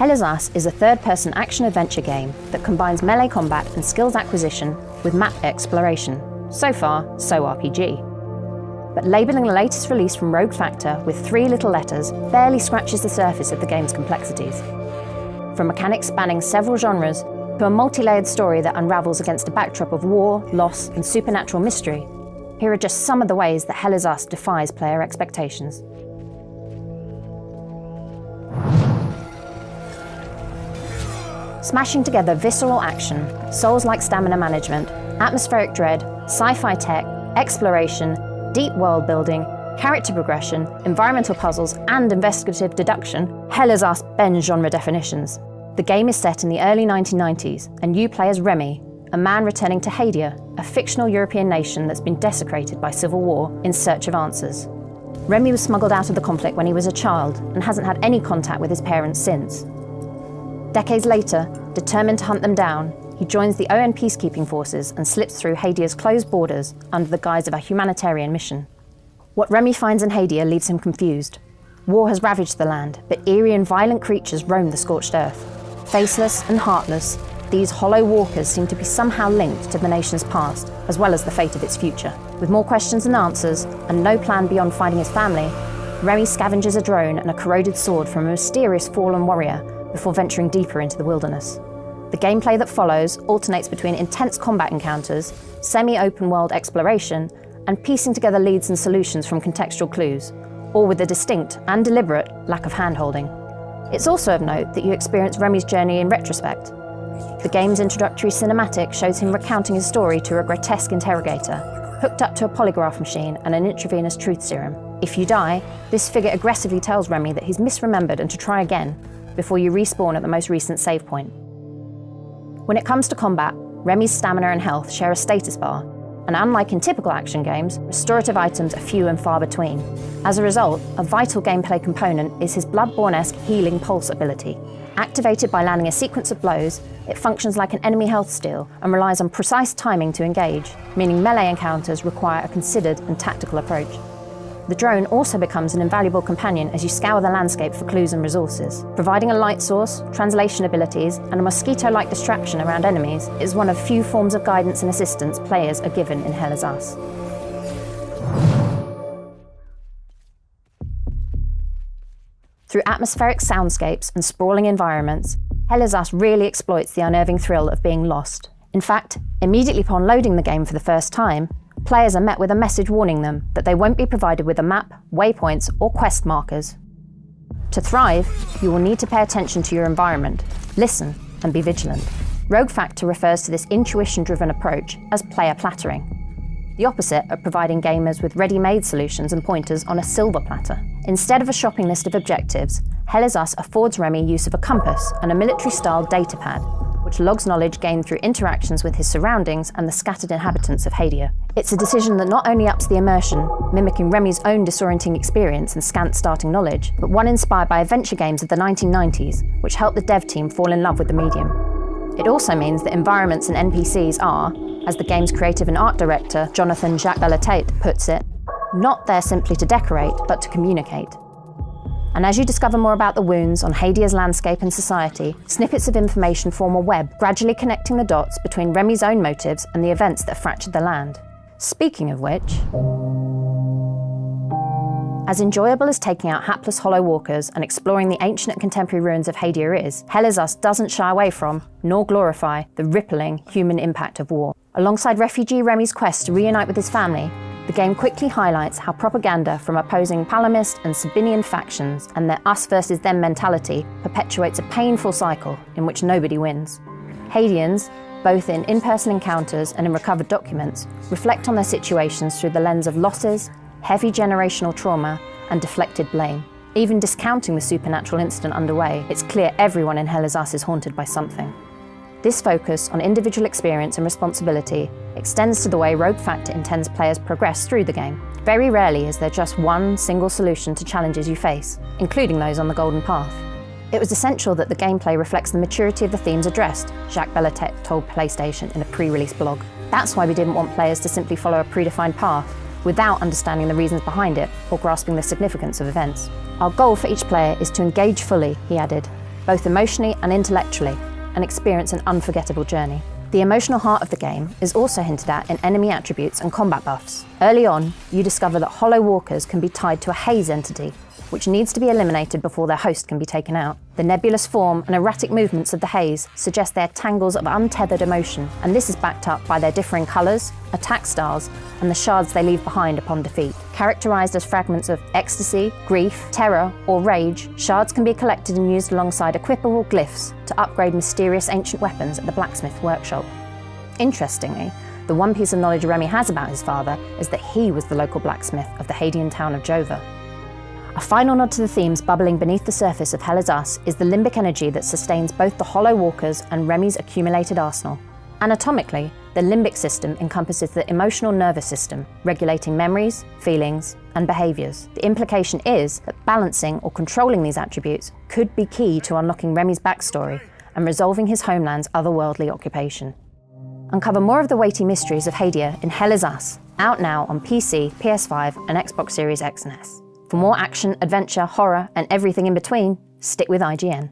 Hell Us is a third-person action-adventure game that combines melee combat and skills acquisition with map exploration. So far, so RPG. But labelling the latest release from Rogue Factor with 3 little letters barely scratches the surface of the game's complexities. From mechanics spanning several genres to a multi-layered story that unravels against a backdrop of war, loss, and supernatural mystery, here are just some of the ways that Hell Us defies player expectations. Smashing together visceral action, Souls-like stamina management, atmospheric dread, sci-fi tech, exploration, deep world building, character progression, environmental puzzles, and investigative deduction, Hell Us bends genre definitions. The game is set in the early 1990s, and you play as Remy, a man returning to Hadia, a fictional European nation that's been desecrated by civil war, in search of answers. Remy was smuggled out of the conflict when he was a child and hasn't had any contact with his parents since. Decades later, determined to hunt them down, he joins the UN peacekeeping forces and slips through Hadia's closed borders under the guise of a humanitarian mission. What Remy finds in Hadia leaves him confused. War has ravaged the land, but eerie and violent creatures roam the scorched earth. Faceless and heartless, these hollow walkers seem to be somehow linked to the nation's past, as well as the fate of its future. With more questions than answers, and no plan beyond finding his family, Remy scavenges a drone and a corroded sword from a mysterious fallen warrior before venturing deeper into the wilderness. The gameplay that follows alternates between intense combat encounters, semi-open world exploration, and piecing together leads and solutions from contextual clues, all with a distinct and deliberate lack of hand-holding. It's also of note that you experience Remy's journey in retrospect. The game's introductory cinematic shows him recounting his story to a grotesque interrogator, hooked up to a polygraph machine and an intravenous truth serum. If you die, this figure aggressively tells Remy that he's misremembered and to try again, before you respawn at the most recent save point. When it comes to combat, Remy's stamina and health share a status bar, and unlike in typical action games, restorative items are few and far between. As a result, a vital gameplay component is his Bloodborne-esque healing pulse ability. Activated by landing a sequence of blows, it functions like an enemy health steal and relies on precise timing to engage, meaning melee encounters require a considered and tactical approach. The drone also becomes an invaluable companion as you scour the landscape for clues and resources. Providing a light source, translation abilities, and a mosquito-like distraction around enemies is one of few forms of guidance and assistance players are given in Hell Us. Through atmospheric soundscapes and sprawling environments, Hell Us really exploits the unnerving thrill of being lost. In fact, immediately upon loading the game for the first time, players are met with a message warning them that they won't be provided with a map, waypoints, or quest markers. To thrive, you will need to pay attention to your environment, listen, and be vigilant. Rogue Factor refers to this intuition-driven approach as player plattering, the opposite of providing gamers with ready-made solutions and pointers on a silver platter. Instead of a shopping list of objectives, Hell Us affords Remy use of a compass and a military-style datapad, which logs knowledge gained through interactions with his surroundings and the scattered inhabitants of Hadia. It's a decision that not only ups the immersion, mimicking Remy's own disorienting experience and scant starting knowledge, but one inspired by adventure games of the 1990s, which helped the dev team fall in love with the medium. It also means that environments and NPCs are, as the game's creative and art director, Jonathan Jacques Bellatate, puts it, not there simply to decorate, but to communicate. And as you discover more about the wounds on Hadia's landscape and society, snippets of information form a web, gradually connecting the dots between Remy's own motives and the events that fractured the land. Speaking of which, as enjoyable as taking out hapless hollow walkers and exploring the ancient and contemporary ruins of Hadia is, Hell Us doesn't shy away from, nor glorify, the rippling human impact of war. Alongside refugee Remy's quest to reunite with his family, the game quickly highlights how propaganda from opposing Palamist and Sabinian factions and their us versus them mentality perpetuates a painful cycle in which nobody wins. Hadians, both in in-person encounters and in recovered documents, reflect on their situations through the lens of losses, heavy generational trauma, and deflected blame. Even discounting the supernatural incident underway, it's clear everyone in Hell Us is haunted by something. This focus on individual experience and responsibility extends to the way Rogue Factor intends players progress through the game. Very rarely is there just one single solution to challenges you face, including those on the Golden Path. It was essential that the gameplay reflects the maturity of the themes addressed, Jacques Bellatate told PlayStation in a pre-release blog. That's why we didn't want players to simply follow a predefined path, without understanding the reasons behind it or grasping the significance of events. Our goal for each player is to engage fully, he added, both emotionally and intellectually, and experience an unforgettable journey. The emotional heart of the game is also hinted at in enemy attributes and combat buffs. Early on, you discover that Hollow Walkers can be tied to a haze entity, which needs to be eliminated before their host can be taken out. The nebulous form and erratic movements of the haze suggest they are tangles of untethered emotion, and this is backed up by their differing colours, attack styles, and the shards they leave behind upon defeat. Characterised as fragments of ecstasy, grief, terror, or rage, shards can be collected and used alongside equipable glyphs to upgrade mysterious ancient weapons at the blacksmith workshop. Interestingly, the one piece of knowledge Remy has about his father is that he was the local blacksmith of the Hadean town of Jova. A final nod to the themes bubbling beneath the surface of Hell Is Us is the limbic energy that sustains both the Hollow Walkers and Remy's accumulated arsenal. Anatomically, the limbic system encompasses the emotional nervous system, regulating memories, feelings, and behaviours. The implication is that balancing or controlling these attributes could be key to unlocking Remy's backstory and resolving his homeland's otherworldly occupation. Uncover more of the weighty mysteries of Hadia in Hell Is Us, out now on PC, PS5, and Xbox Series X and S. For more action, adventure, horror, and everything in between, stick with IGN.